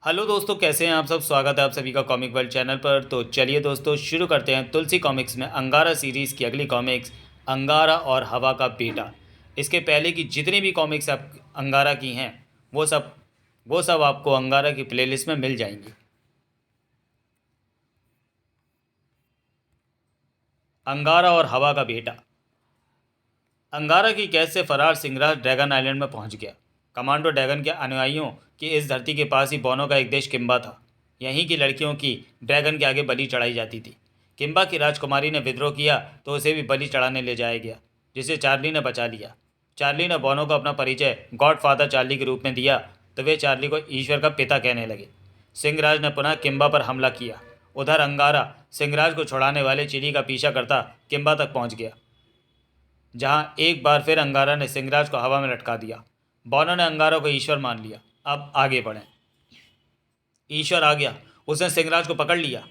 Hello दोस्तों, कैसे हैं आप सब। स्वागत है आप सभी का कॉमिक वर्ल्ड चैनल पर। तो चलिए दोस्तों, शुरू करते हैं तुलसी कॉमिक्स में अंगारा सीरीज़ की अगली कॉमिक्स, अंगारा और हवा का बेटा। इसके पहले की जितनी भी कॉमिक्स आप अंगारा की हैं वो सब आपको अंगारा की प्लेलिस्ट में मिल जाएंगी। अंगारा और हवा का बेटा। अंगारा की कैद से फरार सिंगराज ड्रैगन आइलैंड में पहुंच गया। कमांडो ड्रैगन के अनुयायियों की इस धरती के पास ही बोनो का एक देश किम्बा था। यहीं की लड़कियों की ड्रैगन के आगे बलि चढ़ाई जाती थी। किम्बा की राजकुमारी ने विद्रोह किया तो उसे भी बलि चढ़ाने ले जाया गया, जिसे चार्ली ने बचा लिया। चार्ली ने बोनो को अपना परिचय गॉड फादर चार्ली के रूप में दिया तो वे चार्ली को ईश्वर का पिता कहने लगे। सिंगराज ने पुनः किम्बा पर हमला किया। उधर अंगारा सिंगराज को छुड़ाने वाले चिड़ी का पीछा करता किम्बा तक पहुंच गया, जहां एक बार फिर अंगारा ने सिंगराज को हवा में लटका दिया। बोनो ने अंगारा को ईश्वर मान लिया। अब आगे बढ़ें। ईश्वर आ गया, उसने सिंगराज को पकड़ लिया।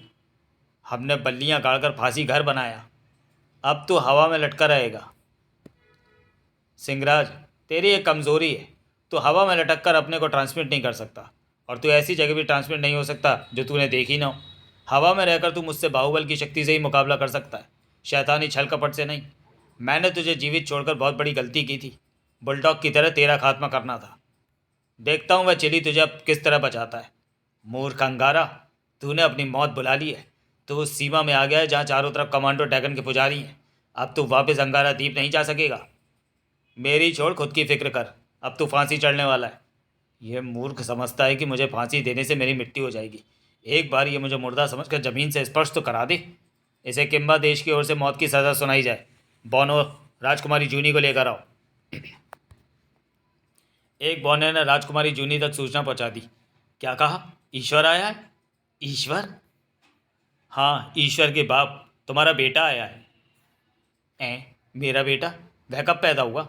हमने बल्लियां गाड़कर फांसी घर बनाया। अब तो हवा में लटका रहेगा। सिंगराज, तेरी एक कमज़ोरी है। तू हवा में लटक कर अपने को ट्रांसमिट नहीं कर सकता, और तू ऐसी जगह भी ट्रांसमिट नहीं हो सकता जो तूने देखी ना हो। हवा में रहकर तू मुझसे बाहुबल की शक्ति से ही मुकाबला कर सकता है, शैतानी छल कपट से नहीं। मैंने तुझे जीवित छोड़कर बहुत बड़ी गलती की थी। बुलडॉग की तरह तेरा खात्मा करना था। देखता हूँ वह चिली तुझे अब किस तरह बचाता है। मूर्ख अंगारा, तूने अपनी मौत बुला ली है। तू उस सीमा में आ गया है जहाँ चारों तरफ कमांडो ड्रैगन के पुजारी हैं। अब तू वापस अंगारा द्वीप नहीं जा सकेगा। मेरी छोड़, खुद की फिक्र कर। अब तू फांसी चढ़ने वाला है। यह मूर्ख समझता है कि मुझे फांसी देने से मेरी मिट्टी हो जाएगी। एक बार ये मुझे मुर्दा समझकर ज़मीन से स्पर्श तो करा दे। इसे किम्बा देश की ओर से मौत की सज़ा सुनाई जाए। बोनो, राजकुमारी जूनी को लेकर आओ। एक बौने ने राजकुमारी जूनी तक सूचना पहुंचा दी। क्या कहा? ईश्वर आया है? ईश्वर? हाँ, ईश्वर के बाप, तुम्हारा बेटा आया है। मेरा बेटा? वह कब पैदा हुआ?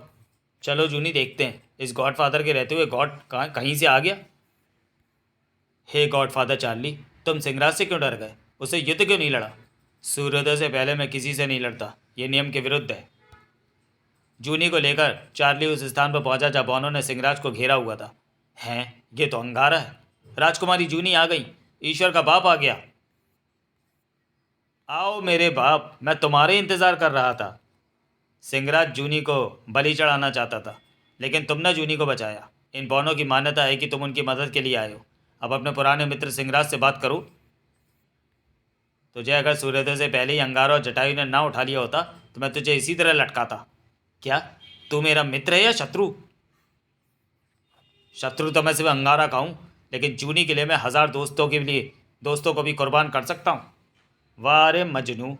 चलो जूनी, देखते हैं इस गॉडफादर के रहते हुए गॉड कहीं से आ गया। हे गॉडफादर चार्ली, तुम सिंगराज से क्यों डर गए? उसे युद्ध क्यों नहीं लड़ा? सूर्योदय से पहले मैं किसी से नहीं लड़ता, ये नियम के विरुद्ध है। जूनी को लेकर चार्ली उस स्थान पर पहुंचा जहां बोनो ने सिंगराज को घेरा हुआ था। हैं, ये तो अंगारा है। राजकुमारी जूनी आ गई। ईश्वर का बाप आ गया। आओ मेरे बाप, मैं तुम्हारे इंतज़ार कर रहा था। सिंगराज जूनी को बलि चढ़ाना चाहता था, लेकिन तुमने जूनी को बचाया। इन बोनों की मान्यता है कि तुम उनकी मदद के लिए आए हो। अब अपने पुराने मित्र सिंगराज से बात करो। तुझे अगर सूर्योदय से पहले ही अंगारा और जटायु ने ना उठा लिया होता तो मैं तुझे इसी तरह लटकाता। क्या तू मेरा मित्र है या शत्रु? शत्रु तो मैं सिर्फ अंगारा का हूँ, लेकिन जूनी के लिए मैं 1000 दोस्तों को भी कुर्बान कर सकता हूँ। वाह रे मजनू,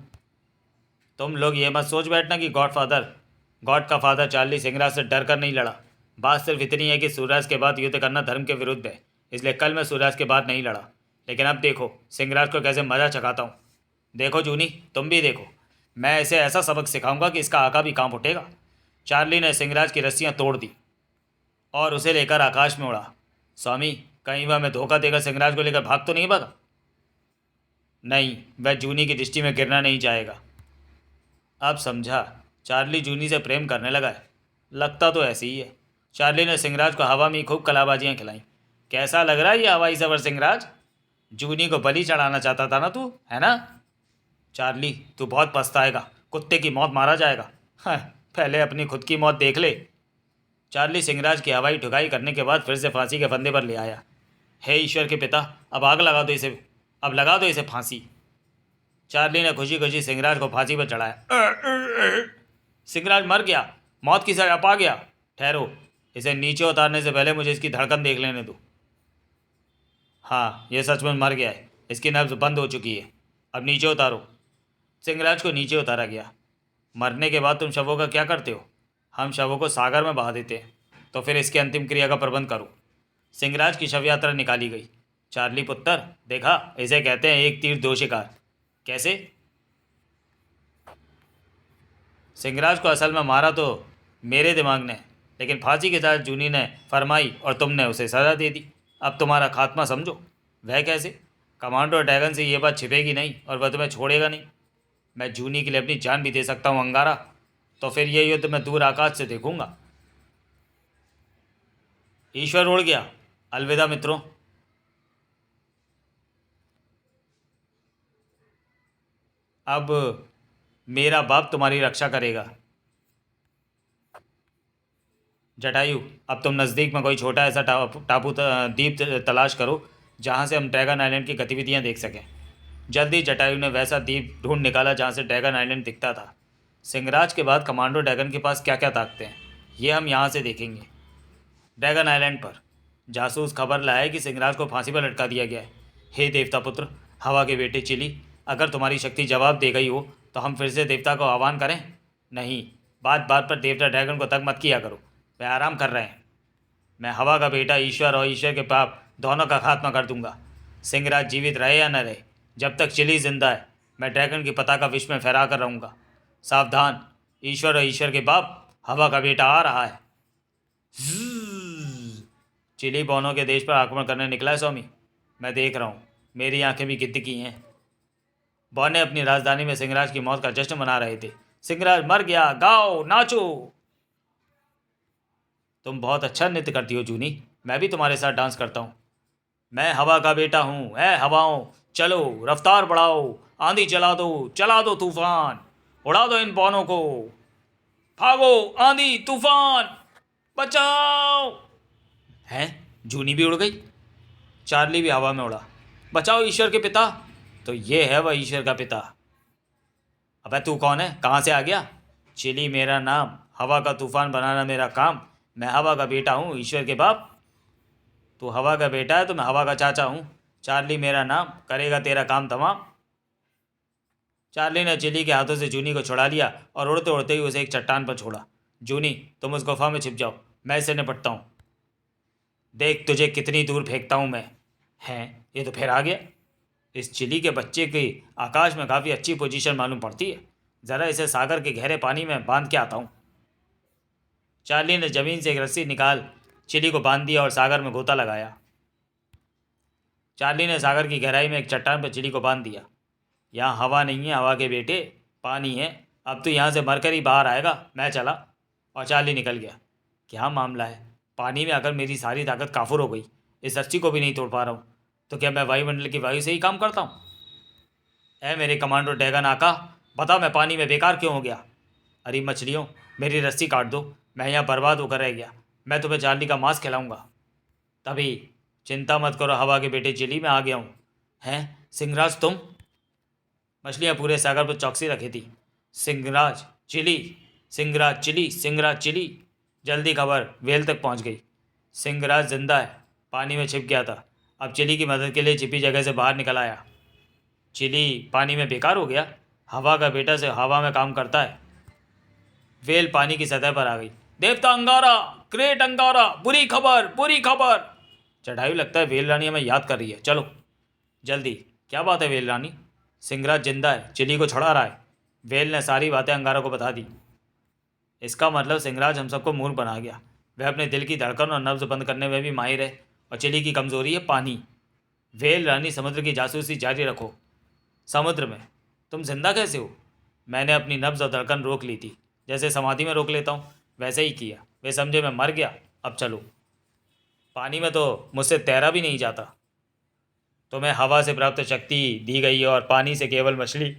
तुम लोग ये मत सोच बैठना कि गॉड का फादर चार्ली सिंगराज से डर कर नहीं लड़ा। बात सिर्फ इतनी है कि सूर्यास्त के बाद युद्ध करना धर्म के विरुद्ध है, इसलिए कल मैं सूर्यास्त के बाद नहीं लड़ा। लेकिन अब देखो सिंगराज को कैसे मजा चखाता हूँ। देखो जूनी, तुम भी देखो। मैं इसे ऐसा सबक सिखाऊंगा कि इसका आका भी कांप उठेगा। चार्ली ने सिंगराज की रस्सियाँ तोड़ दी और उसे लेकर आकाश में उड़ा। स्वामी, कहीं वह मैं धोखा देकर सिंगराज को लेकर भाग तो नहीं भागा? नहीं, वह जूनी की दृष्टि में गिरना नहीं चाहेगा। अब समझा, चार्ली जूनी से प्रेम करने लगा है। लगता तो ऐसे ही है। चार्ली ने सिंगराज को हवा में खूब कलाबाजियाँ खिलाई। कैसा लग रहा है ये हवाई सफर सिंगराज? जूनी को बलि चढ़ाना चाहता था ना तू, है ना? चार्ली, तू बहुत पछताएगा। कुत्ते की मौत मारा जाएगा। हाँ, पहले अपनी खुद की मौत देख ले। चार्ली सिंगराज की हवाई ठुकाई करने के बाद फिर से फांसी के फंदे पर ले आया। हे ईश्वर के पिता, अब आग लगा दो इसे। अब लगा दो इसे फांसी। चार्ली ने खुशी खुशी सिंगराज को फांसी पर चढ़ाया। सिंगराज मर गया। मौत की सजा पा गया। ठहरो, इसे नीचे उतारने से पहले मुझे इसकी धड़कन देख लेने दो। हाँ, यह सचमुच मर गया है। इसकी नब्ज बंद हो चुकी है। अब नीचे उतारो। सिंगराज को नीचे उतारा गया। मरने के बाद तुम शवों का क्या करते हो? हम शवों को सागर में बहा देते हैं। तो फिर इसकी अंतिम क्रिया का प्रबंध करो। सिंगराज की शव यात्रा निकाली गई। चार्ली पुत्र, देखा, इसे कहते हैं एक तीर दो शिकार। कैसे? सिंगराज को असल में मारा तो मेरे दिमाग ने, लेकिन फांसी के साथ जूनी ने फरमाई और तुमने उसे सज़ा दे दी। अब तुम्हारा खात्मा समझो। वह कैसे? कमांडो ड्रैगन से ये बात छिपेगी नहीं और वह तुम्हें छोड़ेगा नहीं। मैं जूनी के लिए अपनी जान भी दे सकता हूँ अंगारा। तो फिर ये युद्ध मैं दूर आकाश से देखूंगा। ईश्वर उड़ गया। अलविदा मित्रों। अब मेरा बाप तुम्हारी रक्षा करेगा। जटायु, अब तुम नज़दीक में कोई छोटा ऐसा टापू द्वीप तलाश करो जहाँ से हम ड्रैगन आइलैंड की गतिविधियाँ देख सकें। जल्दी जटायु ने वैसा द्वीप ढूंढ निकाला जहाँ से ड्रैगन आइलैंड दिखता था। सिंगराज के बाद कमांडो ड्रैगन के पास क्या क्या ताकतें हैं, ये हम यहाँ से देखेंगे। ड्रैगन आइलैंड पर जासूस खबर लाया कि सिंगराज को फांसी पर लटका दिया गया है। हे देवता पुत्र, हवा के बेटे चिली, अगर तुम्हारी शक्ति जवाब दे गई हो तो हम फिर से देवता को आह्वान करें। नहीं, बात बात पर देवता ड्रैगन को तंग मत किया करो, वे आराम कर रहे हैं। मैं हवा का बेटा ईश्वर और ईश्वर के पाप दोनों का खात्मा कर दूंगा। सिंगराज जीवित रहे या न रहे, जब तक चिली जिंदा है मैं ड्रैगन की पताका विश्व में फहरा कर रहूँगा। सावधान, ईश्वर और ईश्वर के बाप, हवा का बेटा आ रहा है। ज़्ज़। चिली बोनो के देश पर आक्रमण करने निकला है स्वामी, मैं देख रहा हूँ, मेरी आंखें भी गिद्ध की हैं। बौने अपनी राजधानी में सिंगराज की मौत का जश्न मना रहे थे। सिंगराज मर गया, गाओ नाचो। तुम बहुत अच्छा नृत्य करती हो जूनी, मैं भी तुम्हारे साथ डांस करता हूँ। मैं हवा का बेटा हूँ, ऐ हवाओं चलो रफ्तार बढ़ाओ, आंधी चला दो तूफान, उड़ा दो इन बौनों को, भागो आंधी तूफान, बचाओ। हैं, जूनी भी उड़ गई, चार्ली भी हवा में उड़ा। बचाओ ईश्वर के पिता, तो ये है वह ईश्वर का पिता। अबे तू कौन है, कहाँ से आ गया? चिली मेरा नाम, हवा का तूफान बनाना मेरा काम, मैं हवा का बेटा हूँ ईश्वर के बाप। तू हवा का बेटा है तो मैं हवा का चाचा हूँ। चार्ली मेरा नाम, करेगा तेरा काम तमाम। चार्ली ने चिली के हाथों से जूनी को छुड़ा लिया और उड़ते उड़ते ही उसे एक चट्टान पर छोड़ा। जूनी, तुम उस गुफा में छिप जाओ, मैं इसे निपटता हूँ। देख तुझे कितनी दूर फेंकता हूँ मैं। हैं, ये तो फिर आ गया। इस चिली के बच्चे की आकाश में काफ़ी अच्छी पोजीशन मालूम पड़ती है, ज़रा इसे सागर के गहरे पानी में बांध के आता हूँ। चार्ली ने ज़मीन से एक रस्सी निकाल चिली को बांध दिया और सागर में गोता लगाया। चार्ली ने सागर की गहराई में एक चट्टान पर चिली को बांध दिया। यहाँ हवा नहीं है हवा के बेटे, पानी है, अब तो यहाँ से मरकर ही बाहर आएगा। मैं चला और चार्ली निकल गया। क्या मामला है, पानी में अगर मेरी सारी ताकत काफुर हो गई, इस रस्सी को भी नहीं तोड़ पा रहा हूँ, तो क्या मैं वायुमंडल की वायु से ही काम करता हूँ? ऐ मेरे कमांडो ड्रैगन आका, बता मैं पानी में बेकार क्यों हो गया? अरे मछलियों, मेरी रस्सी काट दो, मैं यहाँ बर्बाद होकर रह गया, मैं तुम्हें चार्ली का मांस खिलाऊंगा। तभी, चिंता मत करो हवा के बेटे, चिली मैं आ गया हूँ। हैं सिंगराज तुम? मछलियाँ पूरे सागर पर चौकसी रखी थी। Singhraj chilli, Singhraj chilli, Singhraj chilli. जल्दी खबर वेल तक पहुँच गई। सिंगराज जिंदा है, पानी में छिप गया था, अब चिली की मदद के लिए छिपी जगह से बाहर निकल आया। चिली पानी में बेकार हो गया, हवा का बेटा से हवा में काम करता है। वेल पानी की सतह पर आ गई। देवता अंगारा, ग्रेट अंगारा, बुरी खबर, बुरी खबर। चढ़ाई, लगता है वेल रानी हमें याद कर रही है, चलो जल्दी। क्या बात है वेल रानी? सिंगराज जिंदा है, चिली को छुड़ा रहा है। वेल ने सारी बातें अंगारा को बता दी। इसका मतलब सिंगराज हम सबको मूर्ख बना गया। वह अपने दिल की धड़कन और नब्ज बंद करने में भी माहिर है, और चिली की कमजोरी है पानी। वेल रानी, समुद्र की जासूसी जारी रखो। समुद्र में तुम जिंदा कैसे हो? मैंने अपनी नब्ज और धड़कन रोक ली थी, जैसे समाधि में रोक लेता हूँ वैसे ही किया। वे समझे मैं मर गया। अब चलो, पानी में तो मुझसे तैरा भी नहीं जाता। तुम्हें हवा से प्राप्त शक्ति दी गई है और पानी से केवल मछली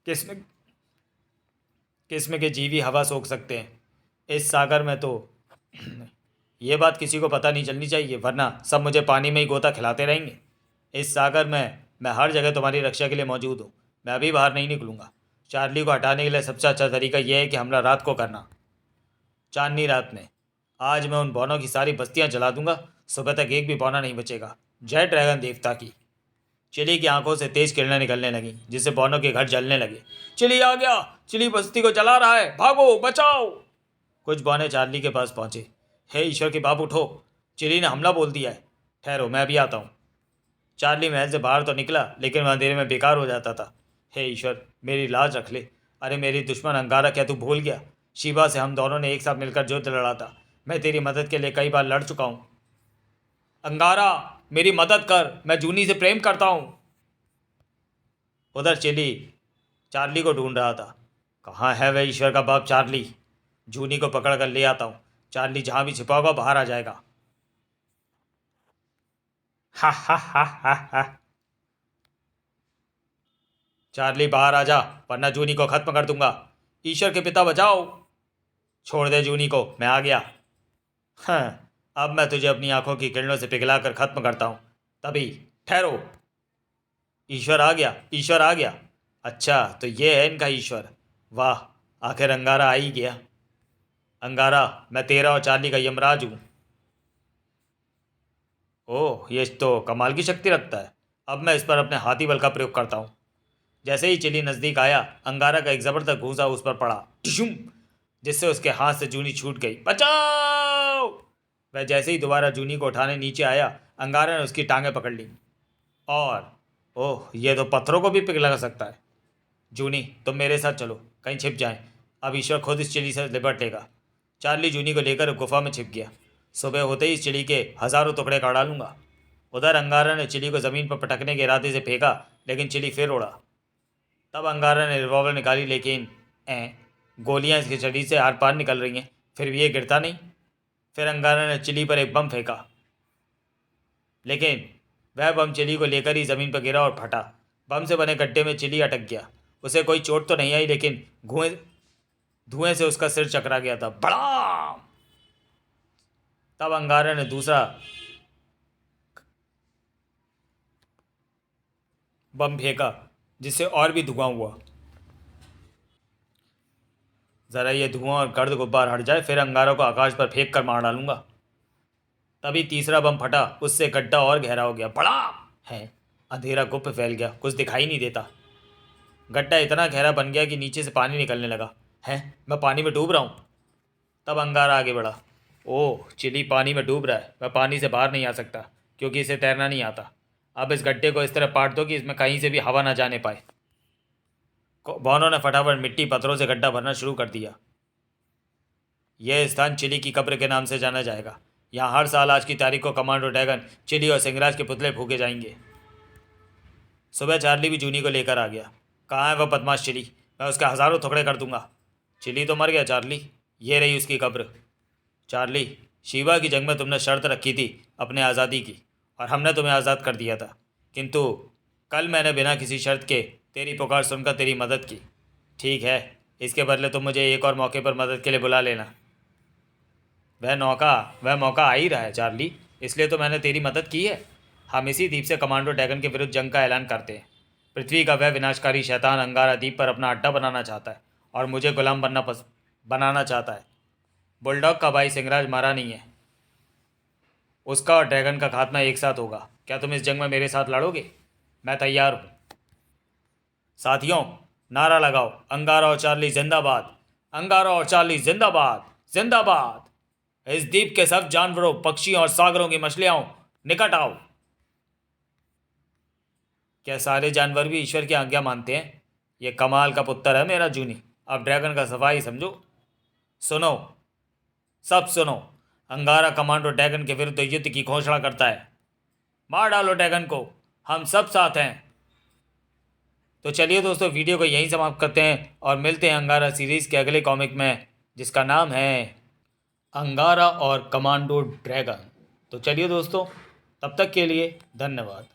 किस्म किस्म के जीव ही हवा सोख सकते हैं। इस सागर में तो ये बात किसी को पता नहीं चलनी चाहिए, वरना सब मुझे पानी में ही गोता खिलाते रहेंगे। इस सागर में मैं हर जगह तुम्हारी रक्षा के लिए मौजूद हूँ, मैं अभी बाहर नहीं निकलूँगा। चार्ली को हटाने के लिए सबसे अच्छा तरीका यह है कि हमला रात को करना, चांदनी रात में। आज मैं उन बौनों की सारी बस्तियां जला दूंगा, सुबह तक एक भी बौना नहीं बचेगा। जय ड्रैगन देवता की। चिली की आंखों से तेज किरणें निकलने लगीं, जिससे बौनों के घर जलने लगे। चिली आ गया, चिली बस्ती को जला रहा है, भागो बचाओ। कुछ बौने चार्ली के पास पहुंचे। हे ईश्वर के बाप उठो, चिली ने हमला बोल दिया है। ठहरो, मैं अभी आता हूँ। चार्ली महल से बाहर तो निकला, लेकिन वह अंधेरे में बेकार हो जाता था। हे ईश्वर, मेरी लाज रख ले। अरे मेरी दुश्मन अंगारा, क्या तू भूल गया? शिवा से हम दोनों ने एक साथ मिलकर युद्ध लड़ा था, मैं तेरी मदद के लिए कई बार लड़ चुका हूँ। अंगारा, मेरी मदद कर, मैं जूनी से प्रेम करता हूँ। उधर चिली चार्ली को ढूंढ रहा था। कहाँ है वह ईश्वर का बाप चार्ली? जूनी को पकड़ कर ले आता हूँ, चार्ली जहाँ भी छिपा होगा बाहर आ जाएगा। हा हा हा हा हा। चार्ली बाहर आ जा, वरना जूनी को खत्म कर दूंगा। ईश्वर के पिता बचाओ। छोड़ दे जूनी को, मैं आ गया। हाँ, अब मैं तुझे अपनी आंखों की किरणों से पिघलाकर खत्म करता हूँ। तभी ठहरो, ईश्वर आ गया, ईश्वर आ गया। अच्छा, तो ये है इनका ईश्वर। वाह, आखिर अंगारा आ ही गया। अंगारा, मैं तेरा और चार्ली का यमराज हूँ। ओह, ये तो कमाल की शक्ति रखता है। अब मैं इस पर अपने हाथी बल का प्रयोग करता हूँ। जैसे ही चिली नज़दीक आया, अंगारा का एक ज़बरदस्त घूंसा उस पर पड़ा, टिशुम, जिससे उसके हाथ से जूनी छूट गई। बचाओ! वह जैसे ही दोबारा जूनी को उठाने नीचे आया, अंगारा ने उसकी टांगें पकड़ ली और ओह, ये तो पत्थरों को भी पिघला सकता है। जूनी, तुम मेरे साथ चलो, कहीं छिप जाएं। अब ईश्वर खुद इस चिड़ी से लिपट लेगा। चार्ली जूनी को लेकर गुफा में छिप गया। सुबह होते ही इस चिड़ी के हज़ारों टुकड़े काट डालूंगा। उधर अंगारा ने चिड़ी को ज़मीन पर पटकने के इरादे से फेंका, लेकिन चिड़ी फिर उड़ा। तब अंगारा ने रिवॉल्वर निकाली, लेकिन गोलियां इसकी छड़ी से आर पार निकल रही हैं, फिर भी ये गिरता नहीं। फिर अंगारा ने चिली पर एक बम फेंका, लेकिन वह बम चिली को लेकर ही ज़मीन पर गिरा और फटा। बम से बने गड्ढे में चिली अटक गया। उसे कोई चोट तो नहीं आई, लेकिन धुएं धुएं से उसका सिर चकरा गया था। बड़ा! तब अंगारा ने दूसरा बम फेंका, जिससे और भी धुआं हुआ। ज़रा ये धुआं और गर्द गुब्बार हट जाए, फिर अंगारों को आकाश पर फेंक कर मार डालूंगा। तभी तीसरा बम फटा, उससे गड्ढा और गहरा हो गया। बड़ा है, अंधेरा गुप्त फैल गया, कुछ दिखाई नहीं देता। गड्ढा इतना गहरा बन गया कि नीचे से पानी निकलने लगा। है, मैं पानी में डूब रहा हूँ। तब अंगारा आगे बढ़ा। ओह, चिली पानी में डूब रहा है। वह पानी से बाहर नहीं आ सकता, क्योंकि इसे तैरना नहीं आता। अब इस गड्ढे को इस तरह पाट दो कि इसमें कहीं से भी हवा ना जाने पाए। बॉनो ने फटाफट मिट्टी पत्थरों से गड्ढा भरना शुरू कर दिया। यह स्थान चिली की कब्र के नाम से जाना जाएगा। यहाँ हर साल आज की तारीख को कमांडो ड्रैगन, चिली और सिंगराज के पुतले फूके जाएंगे। सुबह चार्ली भी जूनी को लेकर आ गया। कहाँ है वह बदमाश चिली? मैं उसके हज़ारों टुकड़े कर दूंगा। चिली तो मर गया चार्ली, ये रही उसकी कब्र। चार्ली, शिवा की जंग में तुमने शर्त रखी थी अपने आज़ादी की, और हमने तुम्हें आज़ाद कर दिया था। किंतु कल मैंने बिना किसी शर्त के तेरी पुकार सुनकर तेरी मदद की। ठीक है, इसके बदले तुम मुझे एक और मौके पर मदद के लिए बुला लेना। वह मौका आ ही रहा है चार्ली, इसलिए तो मैंने तेरी मदद की है। हम इसी द्वीप से कमांडो ड्रैगन के विरुद्ध जंग का ऐलान करते हैं। पृथ्वी का वह विनाशकारी शैतान अंगारा द्वीप पर अपना अड्डा बनाना चाहता है और मुझे गुलाम बनाना चाहता है। बुलडॉग का भाई सिंगराज मारा नहीं है, उसका और ड्रैगन का खात्मा एक साथ होगा। क्या तुम इस जंग में मेरे साथ लड़ोगे? मैं तैयार हूँ। साथियों, नारा लगाओ, अंगारा और चार्ली जिंदाबाद, अंगारा और चार्ली जिंदाबाद, जिंदाबाद। इस द्वीप के सब जानवरों, पक्षियों और सागरों की मछलियां निकट आओ। क्या सारे जानवर भी ईश्वर की आज्ञा मानते हैं? ये कमाल का पुत्र है मेरा जूनी। अब ड्रैगन का सफाई समझो। सुनो, सब सुनो, अंगारा कमांडो ड्रैगन के विरुद्ध युद्ध की घोषणा करता है। मार डालो ड्रैगन को, हम सब साथ हैं। तो चलिए दोस्तों, वीडियो को यहीं समाप्त करते हैं और मिलते हैं अंगारा सीरीज़ के अगले कॉमिक में, जिसका नाम है अंगारा और कमांडो ड्रैगन। तो चलिए दोस्तों, तब तक के लिए धन्यवाद।